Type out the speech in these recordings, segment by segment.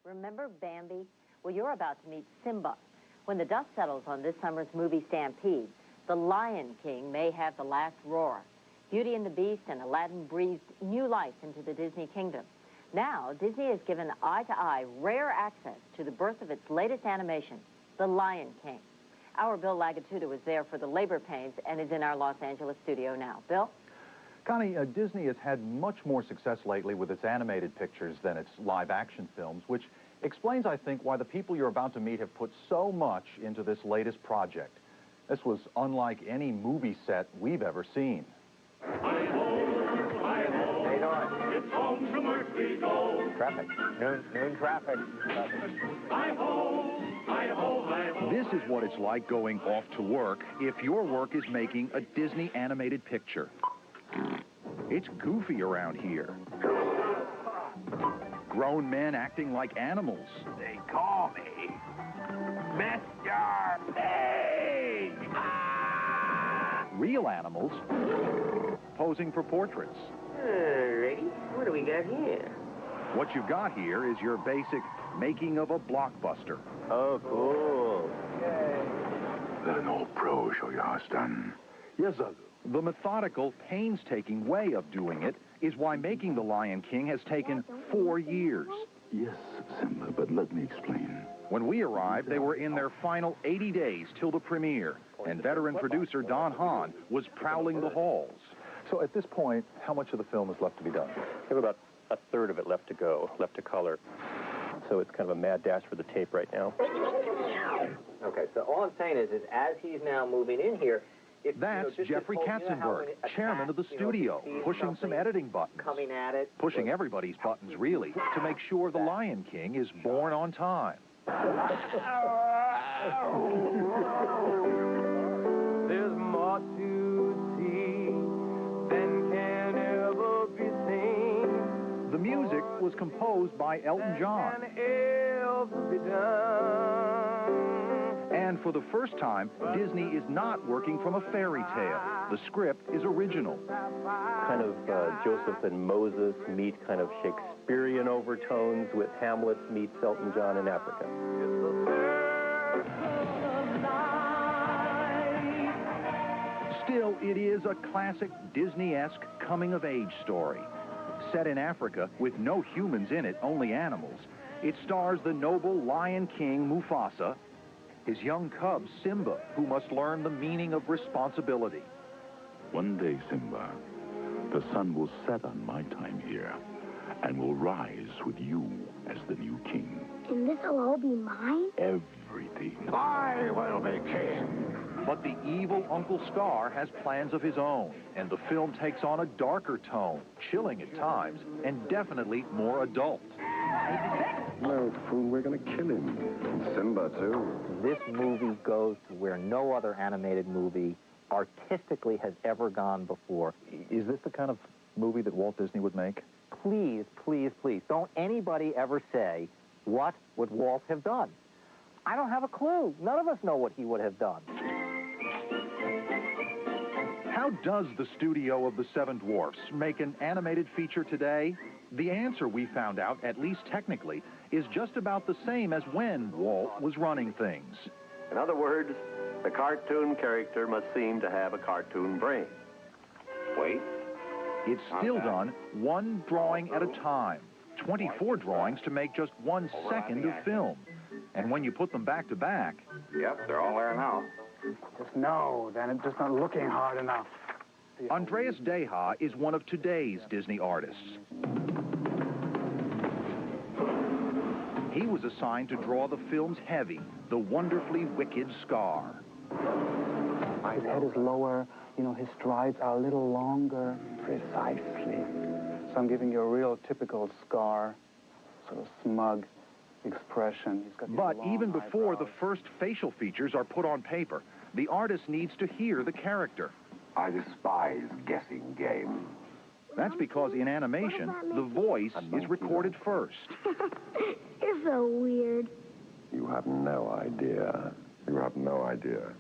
Remember Bambi? Well, you're about to meet Simba. When the dust settles on this summer's movie Stampede, the Lion King may have the last roar. Beauty and the Beast and Aladdin breathed new life into the Disney kingdom. Now, Disney has given eye-to-eye rare access to the birth of its latest animation, The Lion King. Our Bill Lagatuda was there for the labor pains and is in our Los Angeles studio now. Bill? Connie, Disney has had much more success lately with its animated pictures than its live-action films, which explains, I think, why the people you're about to meet have put so much into this latest project. This was unlike any movie set we've ever seen. It's home from work we go. Traffic. Noon traffic. Hi-ho, hi-ho, hi-ho. This is what it's like going off to work if your work is making a Disney animated picture. It's goofy around here. Grown men acting like animals. They call me Mr. Pig. Real animals posing for portraits. Alrighty, what do we got here? What you've got here is your basic making of a blockbuster. Oh, cool. Let an old pro show you how it's done. Yes, sir. The methodical, painstaking way of doing it is why making The Lion King has taken 4 years. Yes, Simba, but let me explain. When we arrived, they were in their final 80 days till the premiere, and veteran producer Don Hahn was prowling the halls. So at this point, how much of the film is left to be done? We have about a third of it left to go, left to color. So it's kind of a mad dash for the tape right now. Okay, so all I'm saying is as he's now moving in here, That's Jeffrey Katzenberg, chairman of the studio, pushing some editing buttons. Coming at it. Pushing everybody's buttons, really, to make sure The Lion King is born on time. There's more to see than can ever be seen. The music was composed by Elton John. And for the first time, Disney is not working from a fairy tale. The script is original. Kind of Joseph and Moses meet kind of Shakespearean overtones with Hamlet meets Elton John in Africa. Still, it is a classic Disney-esque coming-of-age story. Set in Africa with no humans in it, only animals, it stars the noble Lion King Mufasa, his young cub Simba, who must learn the meaning of responsibility. One day, Simba, the sun will set on my time here and will rise with you as the new king. And this will all be mine? Everything. I will be king. But the evil Uncle Scar has plans of his own, and the film takes on a darker tone, chilling at times, and definitely more adult. No, fool, we're going to kill him. And Simba, too. This movie goes to where no other animated movie artistically has ever gone before. Is this the kind of movie that Walt Disney would make? Please, please, please, don't anybody ever say, what would Walt have done? I don't have a clue. None of us know what he would have done. How does the studio of the Seven Dwarfs make an animated feature today? The answer, we found out, at least technically, is just about the same as when Walt was running things. In other words, the cartoon character must seem to have a cartoon brain. Wait. It's still done one drawing at a time. 24 drawings to make just 1 second of film. And when you put them back to back... Yep, they're all there now. Just no, then it's just not looking hard enough. Andreas Deha is one of today's Disney artists. He was assigned to draw the film's heavy, the wonderfully wicked Scar. His head is lower, his strides are a little longer. Precisely. So I'm giving you a real typical Scar, sort of smug expression. He's got But even before the first facial features are put on paper, the artist needs to hear the character. I despise guessing games. That's because in animation, the voice is recorded first. You're so weird. You have no idea. You have no idea.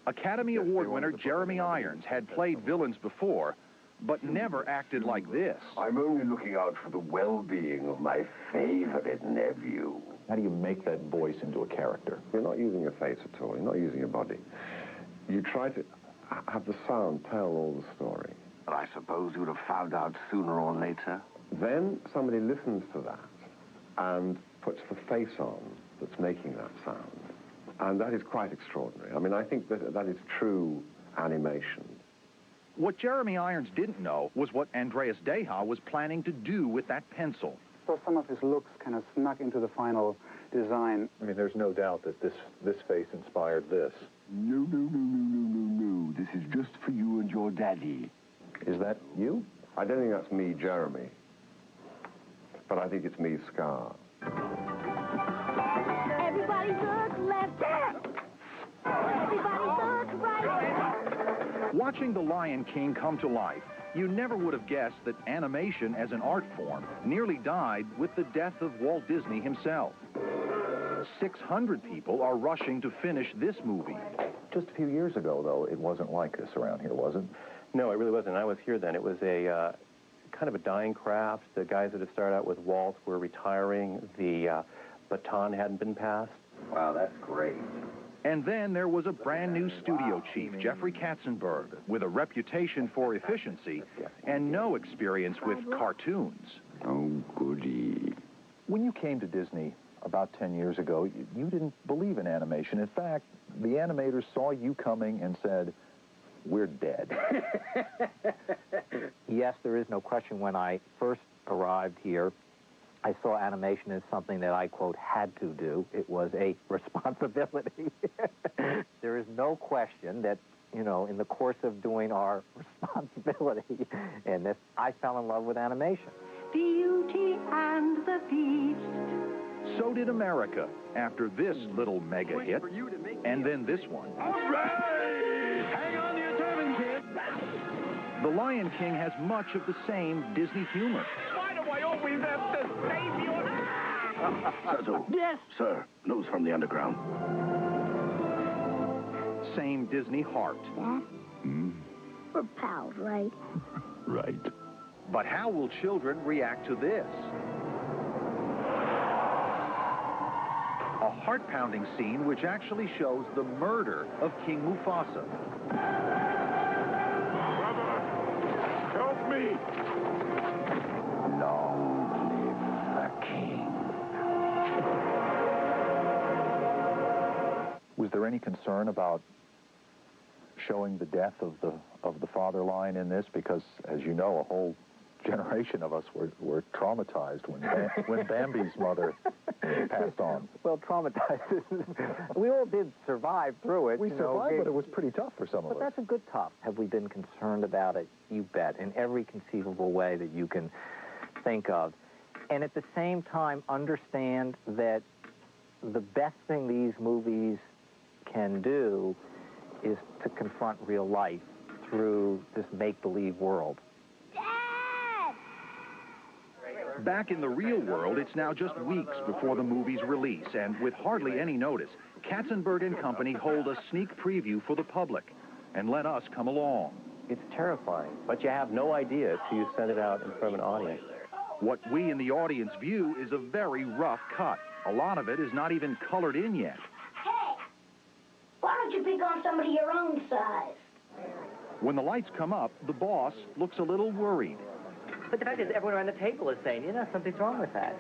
Academy Award winner Jeremy Irons had played villains before, but never acted like this. I'm only looking out for the well-being of my favorite favorite nephew. How do you make that voice into a character? You're not using your face at all. You're not using your body. You try to have the sound tell all the story. But I suppose you'd have found out sooner or later. Then somebody listens to that and puts the face on that's making that sound. And that is quite extraordinary. I mean, I think that is true animation. What Jeremy Irons didn't know was what Andreas Deha was planning to do with that pencil. So some of his looks kind of snuck into the final design. I mean, there's no doubt that this face inspired this. No. This is just for you and your daddy. Is that you? I don't think that's me, Jeremy. But I think it's me, Scar. Everybody look left. Everybody look right. Watching The Lion King come to life, you never would have guessed that animation as an art form nearly died with the death of Walt Disney himself. 600 people are rushing to finish this movie. Just a few years ago, though, it wasn't like this around here, was it? No, it really wasn't. I was here then. It was a kind of a dying craft. The guys that had started out with Walt were retiring. The baton hadn't been passed. Wow, that's great. And then there was a brand new studio chief, Jeffrey Katzenberg, with a reputation for efficiency and no experience with cartoons. Oh, goody. When you came to Disney about 10 years ago, you didn't believe in animation. In fact, the animators saw you coming and said, "We're dead." Yes, there is no question. When I first arrived here, I saw animation as something that I, quote, had to do. It was a responsibility. There is no question that, you know, in the course of doing our responsibility, and that I fell in love with animation. Beauty and the Beast. So did America after this little mega hit, and then this one. All right! Hang on to your turban, kid. The Lion King has much of the same Disney humor. Why do I always have to save you? Sergeant. Yes. Sir, news from the underground. Same Disney heart. Dad, we're pals, right? Right. But how will children react to this? A heart-pounding scene which actually shows the murder of King Mufasa. Brother, help me! Long live the king. Was there any concern about showing the death of the father lion in this? Because, as you know, a whole generation of us were traumatized when Bambi's mother passed on. Well, traumatized. We all did survive through it. We survived, but it was pretty tough for some of us. But that's a good tough. Have we been concerned about it? You bet. In every conceivable way that you can think of. And at the same time, understand that the best thing these movies can do is to confront real life through this make-believe world. Back in the real world, it's now just weeks before the movie's release, and with hardly any notice, Katzenberg and company hold a sneak preview for the public and let us come along. It's terrifying, but you have no idea till you send it out in front of an audience. What we in the audience view is a very rough cut. A lot of it is not even colored in yet. Hey, why don't you pick on somebody your own size? When the lights come up, the boss looks a little worried. But the fact is, everyone around the table is saying, you know, something's wrong with that.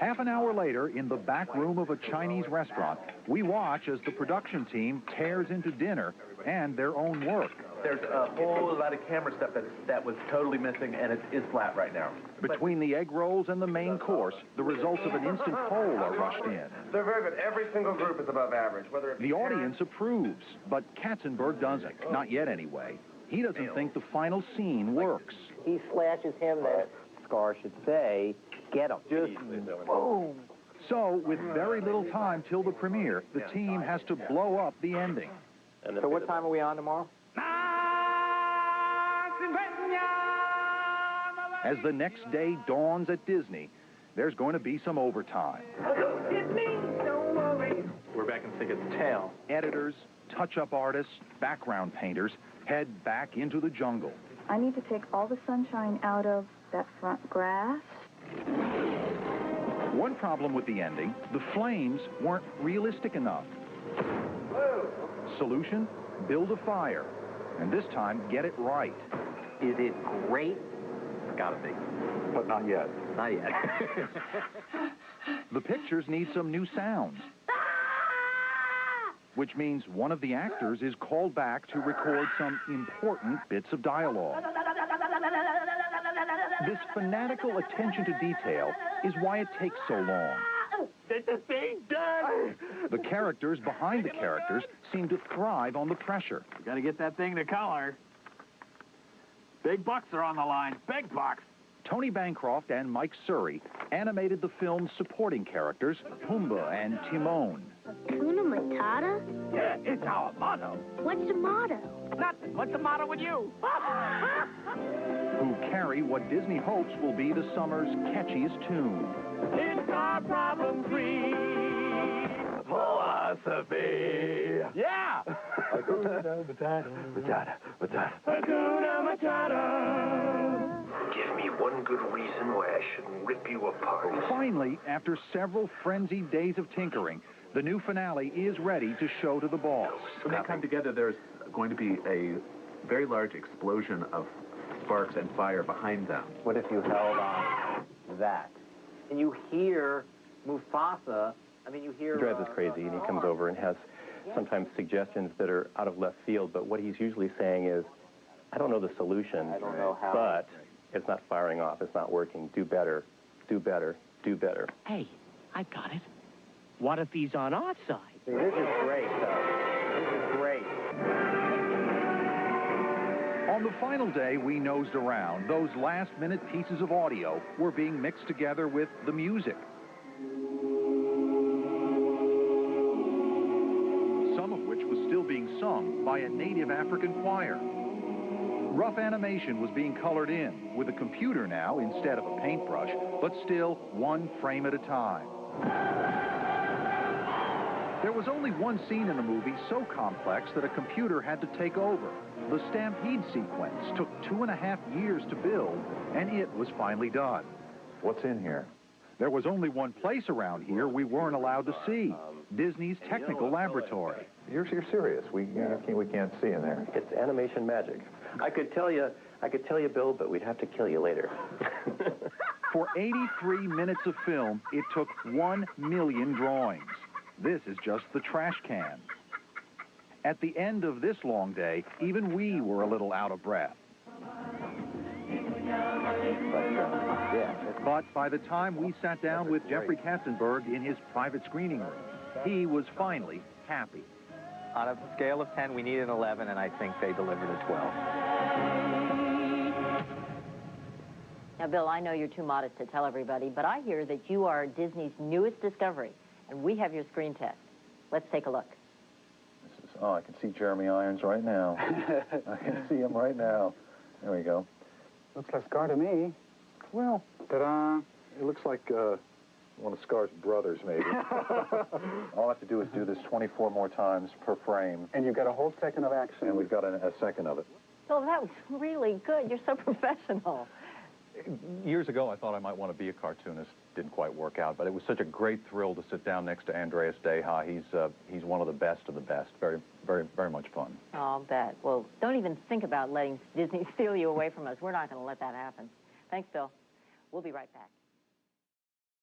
Half an hour later, in the back room of a Chinese restaurant, we watch as the production team tears into dinner and their own work. There's a whole lot of camera stuff that was totally missing, and it is flat right now. Between the egg rolls and the main course, the results of an instant poll are rushed in. They're very good. Every single group is above average. Whether it be The audience approves, but Katzenberg doesn't. Not yet, anyway. He doesn't think the final scene works. He slashes him there. Scar should say, get him. Just boom. So, with very little time till the premiere, the team has to blow up the ending. So what time are we on tomorrow? As the next day dawns at Disney, there's going to be some overtime. We're back in thick of the tail. Editors, touch-up artists, background painters head back into the jungle. I need to take all the sunshine out of that front grass. One problem with the ending, the flames weren't realistic enough. Solution, build a fire. And this time, get it right. Is it great? It's gotta be. But not yet. Not yet. The pictures need some new sounds. Which means one of the actors is called back to record some important bits of dialogue. This fanatical attention to detail is why it takes so long. This is being done! The characters behind the characters seem to thrive on the pressure. You gotta get that thing to color. Big bucks are on the line. Big bucks. Tony Bancroft and Mike Surrey animated the film's supporting characters, Pumbaa and Timon. Hakuna Matata? Yeah, it's our motto. What's the motto? Nothing. What's the matter with you? Who carry what Disney hopes will be the summer's catchiest tune. It's our problem-free philosophy. Yeah! Hakuna Matata. Matata. Hakuna Matata. Give me one good reason why I shouldn't rip you apart. Finally, after several frenzied days of tinkering, the new finale is ready to show to the boss. When they come together, there's going to be a very large explosion of sparks and fire behind them. What if you held on that? And you hear Mufasa, you hear... He drives us crazy, and he comes over and has sometimes suggestions that are out of left field, but what he's usually saying is, I don't know the solution, I don't know how. But it's not firing off, it's not working. Do better, do better, do better. Hey, I've got it. What if he's on our side? See, this is great, though. This is great. On the final day we nosed around, those last-minute pieces of audio were being mixed together with the music. Some of which was still being sung by a native African choir. Rough animation was being colored in, with a computer now instead of a paintbrush, but still one frame at a time. There was only one scene in the movie so complex that a computer had to take over. The Stampede sequence took 2.5 years to build, and it was finally done. What's in here? There was only one place around here we weren't allowed to see, Disney's technical laboratory. You're serious? We can't see in there. It's animation magic. I could tell you, Bill, but we'd have to kill you later. For 83 minutes of film, it took 1 million drawings. This is just the trash can. At the end of this long day, even we were a little out of breath. But by the time we sat down with Jeffrey Katzenberg in his private screening room, he was finally happy. On a scale of 10, we need an 11, and I think they delivered a 12. Now, Bill, I know you're too modest to tell everybody, but I hear that you are Disney's newest discovery, and we have your screen test. Let's take a look. I can see Jeremy Irons right now. I can see him right now. There we go. Looks like Scar to me. Well, ta-da. It looks like one of Scar's brothers, maybe. All I have to do is do this 24 more times per frame. And you've got a whole second of action. And we've got a second of it. Bill, that was really good. You're so professional. Years ago, I thought I might want to be a cartoonist. Didn't quite work out, but it was such a great thrill to sit down next to Andreas Deha. He's one of the best of the best. Very, very, very much fun. Oh, I'll bet. Well, don't even think about letting Disney steal you away from us. We're not going to let that happen. Thanks, Bill. We'll be right back.